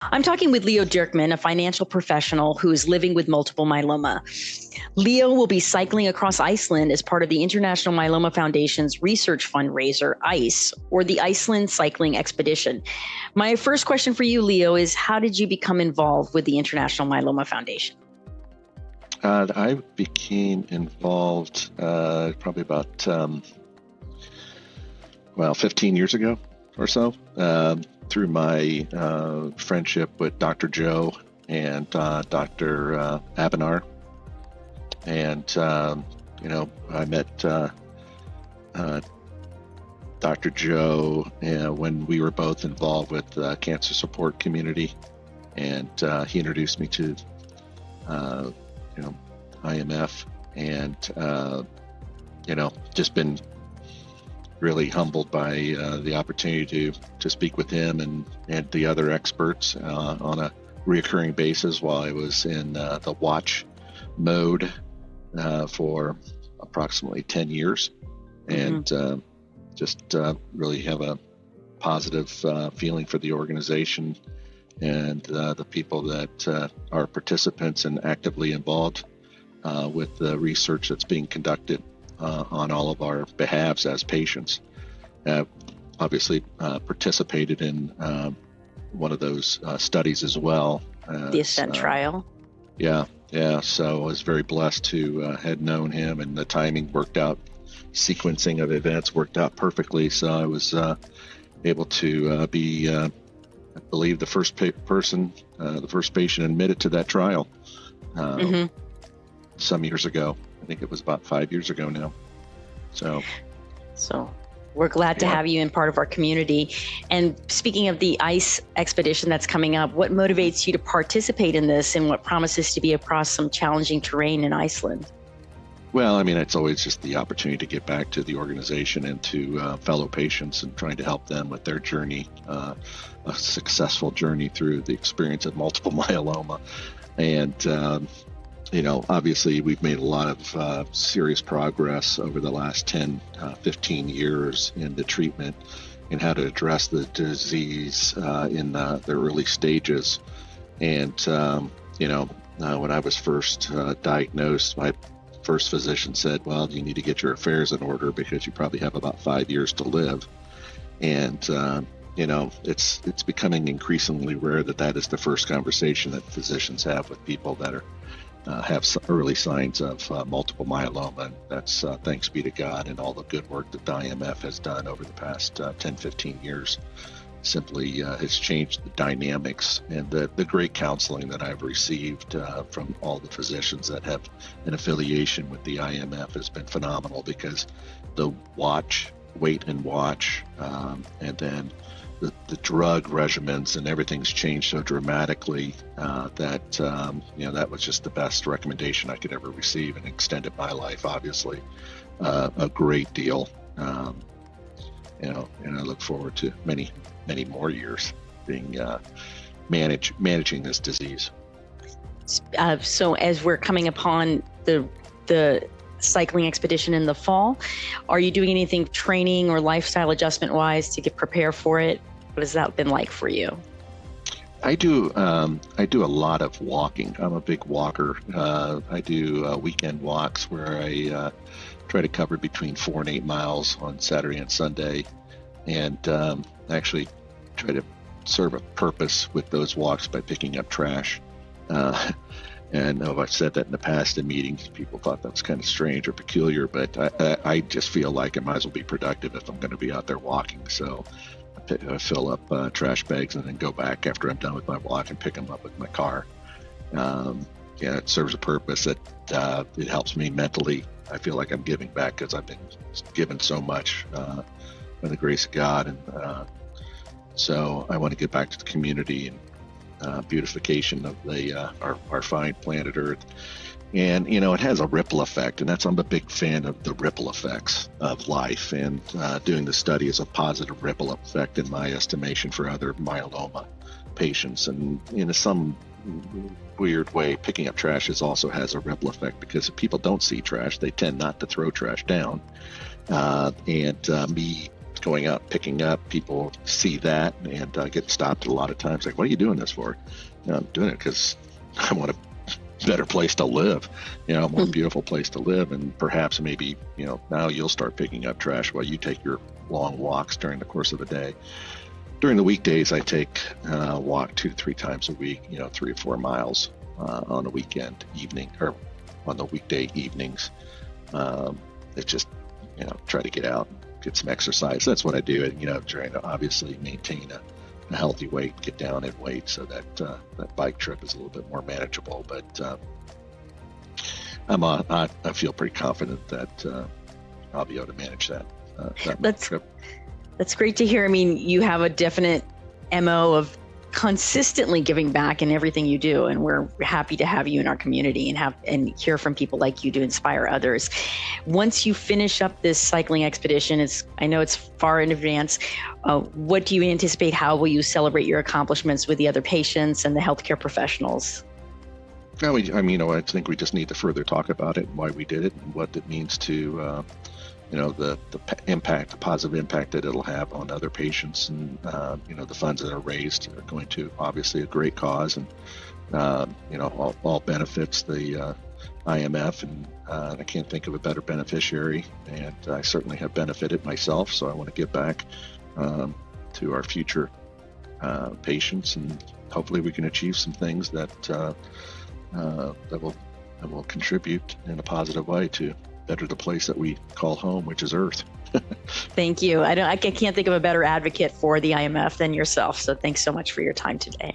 I'm talking with Leo Dierckman, a financial professional who is living with multiple myeloma. Leo will be cycling across Iceland as part of the International Myeloma Foundation's research fundraiser, ICE, or the Iceland Cycling Expedition. My first question for you, Leo, is how did you become involved with the International Myeloma Foundation? I became involved probably about 15 years ago or so, through my friendship with Dr. Joe and Dr. Abenar. And, I met Dr. Joe when we were both involved with the cancer support community. And he introduced me to, IMF, and, just been really humbled by the opportunity to speak with him and the other experts on a reoccurring basis while I was in the watch mode for approximately 10 years. And just really have a positive feeling for the organization and the people that are participants and actively involved with the research that's being conducted on all of our behalves as patients. Obviously participated in one of those studies as well. The Ascent trial. Yeah. So I was very blessed to had known him, and the timing worked out. Sequencing of events worked out perfectly. So I was able to be, I believe, the first patient admitted to that trial some years ago. I think it was about 5 years ago now. So we're glad to have you in part of our community. And speaking of the ICE expedition that's coming up, what motivates you to participate in this and what promises to be across some challenging terrain in Iceland? Well, I mean, it's always just the opportunity to get back to the organization and to fellow patients and trying to help them with their journey, a successful journey through the experience of multiple myeloma. And obviously we've made a lot of serious progress over the last 10, 15 years in the treatment and how to address the disease in the early stages. And, when I was first diagnosed, my first physician said, well, you need to get your affairs in order because you probably have about 5 years to live. And, it's becoming increasingly rare that is the first conversation that physicians have with people that are have some early signs of multiple myeloma. And that's thanks be to God and all the good work that the IMF has done over the past 10, 15 years. Simply has changed the dynamics, and the great counseling that I've received from all the physicians that have an affiliation with the IMF has been phenomenal, because the wait and watch, and then the drug regimens and everything's changed so dramatically that that was just the best recommendation I could ever receive, and extended my life, obviously, a great deal. And I look forward to many more years being managing this disease. So as we're coming upon the cycling expedition in the fall, are you doing anything training or lifestyle adjustment wise to prepare for it? What has that been like for you? I do a lot of walking. I'm a big walker. I do weekend walks where I try to cover between 4 and 8 miles on Saturday and Sunday, and actually try to serve a purpose with those walks by picking up trash. And I've said that in the past in meetings. People thought that was kind of strange or peculiar, but I just feel like I might as well be productive if I'm going to be out there walking. So I fill up trash bags and then go back after I'm done with my walk and pick them up with my car. It serves a purpose. That it helps me mentally. I feel like I'm giving back because I've been given so much by the grace of God, and so I want to get back to the community and beautification of our fine planet Earth. And it has a ripple effect, and I'm a big fan of the ripple effects of life, and doing the study is a positive ripple effect in my estimation for other myeloma patients. And in some weird way, picking up trash also has a ripple effect, because if people don't see trash, they tend not to throw trash down. And me going out, picking up. People see that and get stopped a lot of times. Like, what are you doing this for? I'm doing it because I want a better place to live, a more beautiful place to live. And perhaps maybe, now you'll start picking up trash while you take your long walks during the course of the day. During the weekdays, I take a walk 2 to 3 times a week, 3 or 4 miles on a weekend evening or on the weekday evenings. It's just, try to get out, get some exercise. That's what I do. And, trying to obviously maintain a healthy weight, get down in weight so that that bike trip is a little bit more manageable. But I feel pretty confident that I'll be able to manage that trip. That's great to hear. I mean, you have a definite MO of consistently giving back in everything you do, and we're happy to have you in our community and hear from people like you to inspire others. Once you finish up this cycling expedition, I know it's far in advance. What do you anticipate? How will you celebrate your accomplishments with the other patients and the healthcare professionals? I think we just need to further talk about it and why we did it and what it means to the positive impact that it'll have on other patients, and the funds that are raised are going to obviously a great cause, and all benefits the IMF, and I can't think of a better beneficiary, and I certainly have benefited myself, so I want to give back to our future patients, and hopefully we can achieve some things that will contribute in a positive way to better the place that we call home, which is Earth. Thank you. I can't think of a better advocate for the IMF than yourself. So thanks so much for your time today.